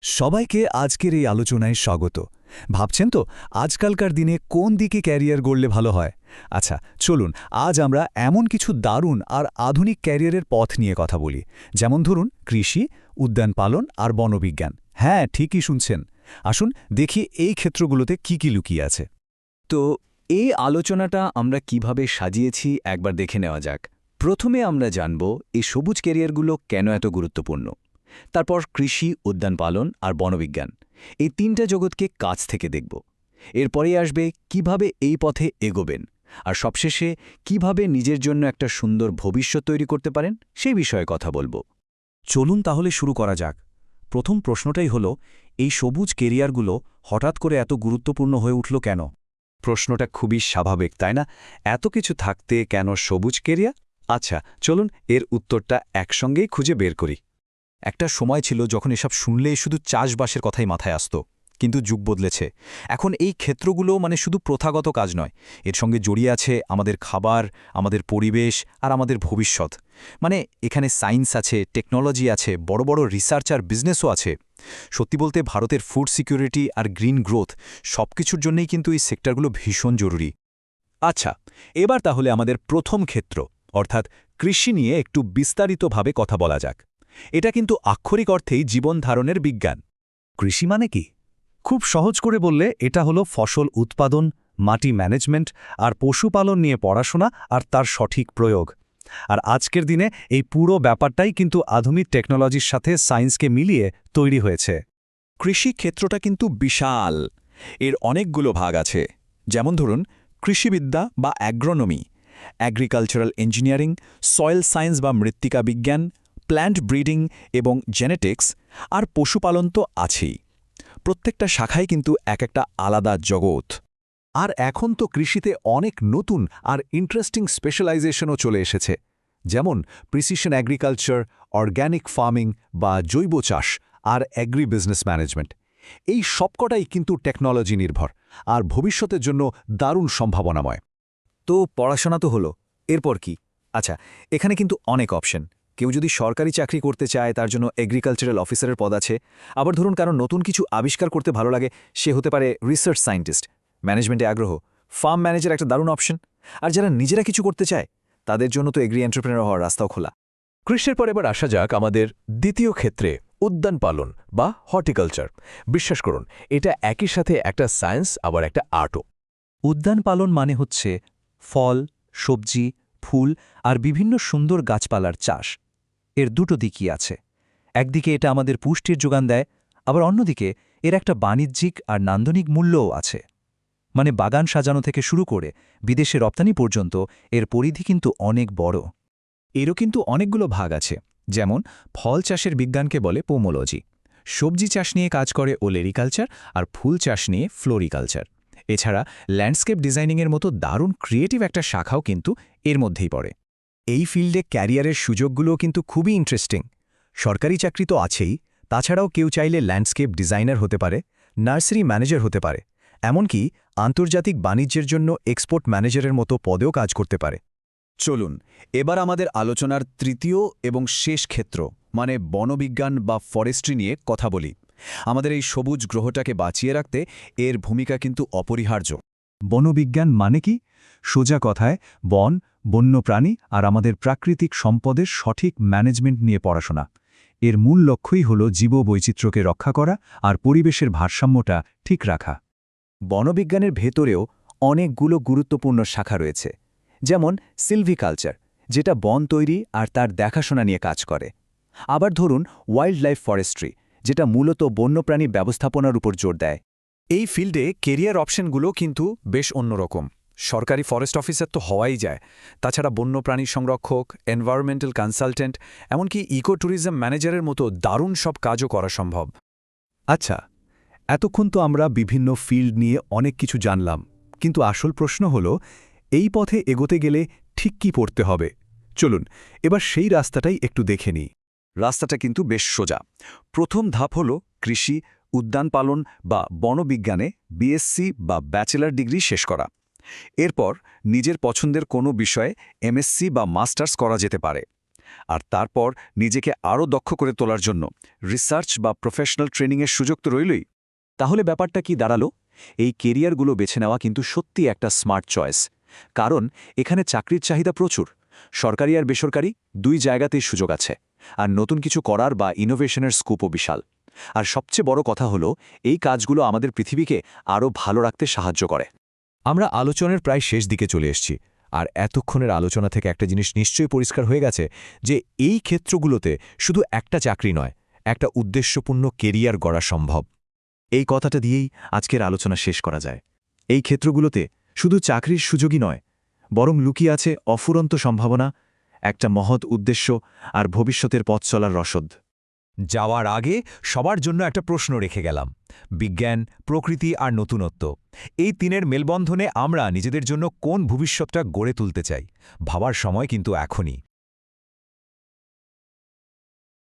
সবাইকে আজকের এই আলোচনায় স্বাগত। ভাবছেন তো আজকালকার দিনে কোন দিকে ক্যারিয়ার গড়লে ভালো হয়? আচ্ছা, চলুন আজ আমরা এমন কিছু দারুণ আর আধুনিক ক্যারিয়ারের পথ নিয়ে কথা বলি। যেমন ধরুন কৃষি, উদ্যান পালন আর বনবিজ্ঞান। হ্যাঁ, ঠিকই শুনছেন। আসুন দেখি এই ক্ষেত্রগুলোতে কি লুকিয়ে আছে। তো এই আলোচনাটা আমরা কিভাবে সাজিয়েছি একবার দেখে নেওয়া যাক। প্রথমে আমরা জানব এই সবুজ ক্যারিয়ারগুলো কেন এত গুরুত্বপূর্ণ। তারপর কৃষি, উদ্যান পালন আর বনবিজ্ঞান, এই তিনটা জগৎকে কাছ থেকে দেখব। এরপরেই আসবে কিভাবে এই পথে এগোবেন, আর সবশেষে কিভাবে নিজের জন্য একটা সুন্দর ভবিষ্যৎ তৈরি করতে পারেন সেই বিষয়ে কথা বলবো। চলুন তাহলে শুরু করা যাক। প্রথম প্রশ্নটাই হলো, এই সবুজ কেরিয়ারগুলো হঠাৎ করে এত গুরুত্বপূর্ণ হয়ে উঠল কেন? প্রশ্নটা খুবই স্বাভাবিক, তাই না? এত কিছু থাকতে কেন সবুজ কেরিয়ার? আচ্ছা, চলুন এর উত্তরটা একসঙ্গেই খুঁজে বের করি। একটা সময় ছিল যখন এসব শুনলেই শুধু চাষবাসের কথাই মাথায় আসত, কিন্তু যুগ বদলেছে। এখন এই ক্ষেত্রগুলো শুধু প্রথাগত কাজ নয়, এর সঙ্গে জড়িয়ে আছে আমাদের খাবার, আমাদের পরিবেশ আর আমাদের ভবিষ্যৎ। এখানে সায়েন্স আছে, টেকনোলজি আছে, বড় বড় রিসার্চ আর বিজনেসও আছে। সত্যি বলতে ভারতের ফুড সিকিউরিটি আর গ্রিন গ্রোথ সবকিছুর জন্যই কিন্তু এই সেক্টরগুলো ভীষণ জরুরি। আচ্ছা, এবার তাহলে আমাদের প্রথম ক্ষেত্র অর্থাৎ কৃষি নিয়ে একটু বিস্তারিতভাবে কথা বলা যাক। এটা কিন্তু আক্ষরিক অর্থেই জীবন ধারণের বিজ্ঞান। কৃষি মানে কি? খুব সহজ করে বললে এটা হলো ফসল উৎপাদন, মাটি ম্যানেজমেন্ট আর পশুপালন নিয়ে পড়াশোনা আর তার সঠিক প্রয়োগ। আর আজকের দিনে এই পুরো ব্যাপারটাই কিন্তু আধুনিক টেকনোলজির সাথে সায়েন্সকে মিলিয়ে তৈরি হয়েছে। কৃষি ক্ষেত্রটা কিন্তু বিশাল। এর অনেকগুলো ভাগ আছে। যেমন ধরুন কৃষিবিদ্যা বা agronomy, agricultural engineering, soil science বা মৃত্তিকা বিজ্ঞান, প্ল্যান্ট ব্রিডিং এবং জেনেটিক্স, আর পশুপালন তো আছেই। প্রত্যেকটা শাখায় কিন্তু একটা আলাদা জগৎ। আর এখন তো কৃষিতে অনেক নতুন আর ইন্টারেস্টিং স্পেশালাইজেশনও চলে এসেছে, যেমন প্রিসিশন অ্যাগ্রিকালচার, অর্গ্যানিক ফার্মিং বা জৈব চাষ আর অ্যাগ্রি বিজনেস ম্যানেজমেন্ট। এই সবকটাই কিন্তু টেকনোলজি নির্ভর আর ভবিষ্যতের জন্য দারুণ সম্ভাবনাময়। তো পড়াশোনা তো হলো, এরপর কি? আচ্ছা, এখানে কিন্তু অনেক অপশন। কেউ যদি সরকারি চাকরি করতে চায় তার জন্য এগ্রিকালচারাল অফিসারের পদ আছে। আবার ধরুন কারণ নতুন কিছু আবিষ্কার করতে ভালো লাগে, সে হতে পারে রিসার্চ সায়েন্টিস্ট। ম্যানেজমেন্টে আগ্রহ, ফার্ম ম্যানেজার একটা দারুণ অপশন। আর যারা নিজেরা কিছু করতে চায় তাদের জন্য তো এগ্রি এন্টারপ্রেনার হওয়ার রাস্তাও খোলা। কৃষির পর এবার আসা যাক আমাদের দ্বিতীয় ক্ষেত্রে, উদ্যান পালন বা হর্টিকালচার। বিশ্বাস করুন, এটা একই সাথে একটা সায়েন্স আবার একটা আর্টও। উদ্যান পালন মানে হচ্ছে ফল, সবজি, ফুল আর বিভিন্ন সুন্দর গাছপালার চাষ। এর দুটো দিকই আছে। একদিকে এটা আমাদের পুষ্টির যোগান দেয়, আবার অন্যদিকে এর একটা বাণিজ্যিক আর নান্দনিক মূল্যও আছে। বাগান সাজানো থেকে শুরু করে বিদেশে রপ্তানি পর্যন্ত এর পরিধি কিন্তু অনেক বড়। এরও কিন্তু অনেকগুলো ভাগ আছে। যেমন ফল চাষের বিজ্ঞানকে বলে পোমোলজি, সবজি চাষ নিয়ে কাজ করে ওলেরিকালচার, আর ফুল চাষ নিয়ে ফ্লোরিকালচার। এছাড়া ল্যান্ডস্কেপ ডিজাইনিংয়ের মতো দারুণ ক্রিয়েটিভ একটা শাখাও কিন্তু এর মধ্যেই পড়ে। এই ফিল্ডে ক্যারিয়ারের সুযোগগুলোও কিন্তু খুবই ইন্টারেস্টিং। সরকারি চাকরি তো আছেই, তাছাড়াও কেউ চাইলে ল্যান্ডস্কেপ ডিজাইনার হতে পারে, নার্সারি ম্যানেজার হতে পারে, এমনকি আন্তর্জাতিক বাণিজ্যের জন্য এক্সপোর্ট ম্যানেজারের মতো পদেও কাজ করতে পারে। চলুন এবার আমাদের আলোচনার তৃতীয় এবং শেষ ক্ষেত্র বনবিজ্ঞান বা ফরেস্ট্রি নিয়ে কথা বলি। আমাদের এই সবুজ গ্রহটাকে বাঁচিয়ে রাখতে এর ভূমিকা কিন্তু অপরিহার্য। বনবিজ্ঞান মানে কি? সোজা কথায় বন, বন্যপ্রাণী আর আমাদের প্রাকৃতিক সম্পদের সঠিক ম্যানেজমেন্ট নিয়ে পড়াশোনা। এর মূল লক্ষ্যই হল জীববৈচিত্র্যকে রক্ষা করা আর পরিবেশের ভারসাম্যটা ঠিক রাখা। বনবিজ্ঞানের ভেতরেও অনেকগুলো গুরুত্বপূর্ণ শাখা রয়েছে, যেমন সিলভিকালচার, যেটা বন তৈরি আর তার দেখাশোনা নিয়ে কাজ করে। আবার ধরুন ওয়াইল্ড লাইফ ফরেস্ট্রি, যেটা মূলত বন্যপ্রাণী ব্যবস্থাপনার উপর জোর দেয়। এই ফিল্ডে কেরিয়ার অপশনগুলো কিন্তু বেশ অন্যরকম। সরকারি ফরেস্ট অফিসার তো হওয়াই যায়, তাছাড়া বন্যপ্রাণী সংরক্ষক, এনভায়রনমেন্টাল কনসালটেন্ট, এমনকি ইকো ট্যুরিজম ম্যানেজারের মতো দারুণ সব কাজও করা সম্ভব। আচ্ছা, এতক্ষণ তো আমরা বিভিন্ন ফিল্ড নিয়ে অনেক কিছু জানলাম, কিন্তু আসল প্রশ্ন হল এই পথে এগোতে গেলে ঠিক কি পড়তে হবে। চলুন এবার সেই রাস্তাটাই একটু দেখে নিই। রাস্তাটা কিন্তু বেশ সোজা। প্রথম ধাপ হল কৃষি, উদ্যান পালন বা বনবিজ্ঞানে বিএসসি বা ব্যাচেলর ডিগ্রি শেষ করা। এরপর নিজের পছন্দের কোনো বিষয়ে এমএসসি বা মাস্টার্স করা যেতে পারে। আর তারপর নিজেকে আরও দক্ষ করে তোলার জন্য রিসার্চ বা প্রফেশনাল ট্রেনিংয়ের সুযোগ তো রইলই। তাহলে ব্যাপারটা কি দাঁড়ালো? এই কেরিয়ারগুলো বেছে নেওয়া কিন্তু সত্যি একটা স্মার্ট চয়েস। কারণ এখানে চাকরির চাহিদা প্রচুর, সরকারি আর বেসরকারি দুই জায়গাতেই সুযোগ আছে, আর নতুন কিছু করার বা ইনোভেশনের স্কোপও বিশাল। আর সবচেয়ে বড় কথা হলো, এই কাজগুলো আমাদের পৃথিবীকে আরও ভালো রাখতে সাহায্য করে। আমরা আলোচনার প্রায় শেষ দিকে চলে এসেছি, আর এতক্ষণের আলোচনা থেকে একটা জিনিস নিশ্চয়ই পরিষ্কার হয়ে গেছে যে এই ক্ষেত্রগুলোতে শুধু একটা চাকরি নয়, একটা উদ্দেশ্যপূর্ণ কেরিয়ার গড়া সম্ভব। এই কথাটা দিয়েই আজকের আলোচনা শেষ করা যায়। এই ক্ষেত্রগুলোতে শুধু চাকরির সুযোগই নয়, বরং লুকিয়ে আছে অফুরন্ত সম্ভাবনা, একটা মহৎ উদ্দেশ্য আর ভবিষ্যতের পথ চলার রসদ। যাওয়ার আগে সবার জন্য একটা প্রশ্ন রেখে গেলাম। বিজ্ঞান, প্রকৃতি আর নতুনত্ব, এই তিনের মেলবন্ধনে আমরা নিজেদের জন্য কোন ভবিষ্যৎটা গড়ে তুলতে চাই? ভাবার সময় কিন্তু এখনই।